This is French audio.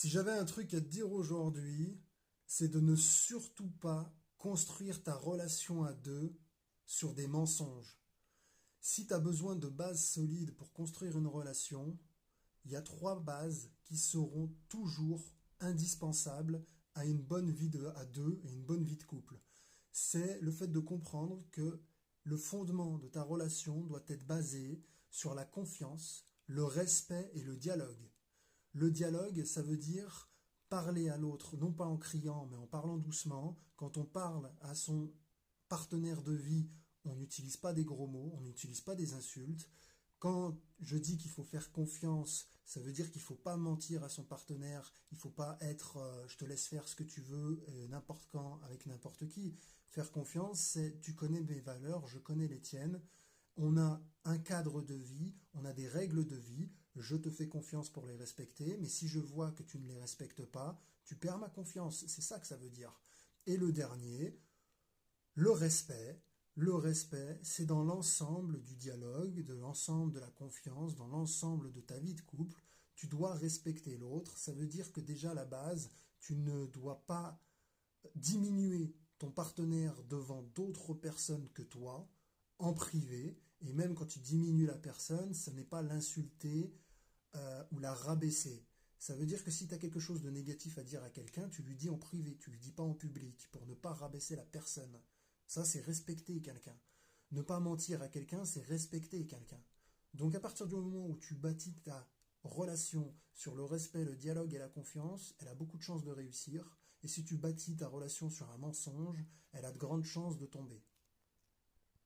Si j'avais un truc à te dire aujourd'hui, c'est de ne surtout pas construire ta relation à deux sur des mensonges. Si tu as besoin de bases solides pour construire une relation, il y a trois bases qui seront toujours indispensables à une bonne vie à deux et une bonne vie de couple. C'est le fait de comprendre que le fondement de ta relation doit être basé sur la confiance, le respect et le dialogue. Le dialogue, ça veut dire parler à l'autre, non pas en criant, mais en parlant doucement. Quand on parle à son partenaire de vie, on n'utilise pas des gros mots, on n'utilise pas des insultes. Quand je dis qu'il faut faire confiance, ça veut dire qu'il ne faut pas mentir à son partenaire, il ne faut pas être je te laisse faire ce que tu veux, n'importe quand, avec n'importe qui. Faire confiance, c'est tu connais mes valeurs, je connais les tiennes, on a un cadre de vie, on a des règles de vie, je te fais confiance pour les respecter, mais si je vois que tu ne les respectes pas, tu perds ma confiance, c'est ça que ça veut dire. Et le dernier, le respect. Le respect, c'est dans l'ensemble du dialogue, de l'ensemble de la confiance, dans l'ensemble de ta vie de couple, tu dois respecter l'autre. Ça veut dire que déjà à la base, tu ne dois pas diminuer ton partenaire devant d'autres personnes que toi, en privé, et même quand tu diminues la personne, ce n'est pas l'insulter ou la rabaisser. Ça veut dire que si tu as quelque chose de négatif à dire à quelqu'un, tu lui dis en privé, tu lui dis pas en public, pour ne pas rabaisser la personne. Ça, c'est respecter quelqu'un. Ne pas mentir à quelqu'un, c'est respecter quelqu'un. Donc à partir du moment où tu bâtis ta relation sur le respect, le dialogue et la confiance, elle a beaucoup de chances de réussir. Et si tu bâtis ta relation sur un mensonge, elle a de grandes chances de tomber.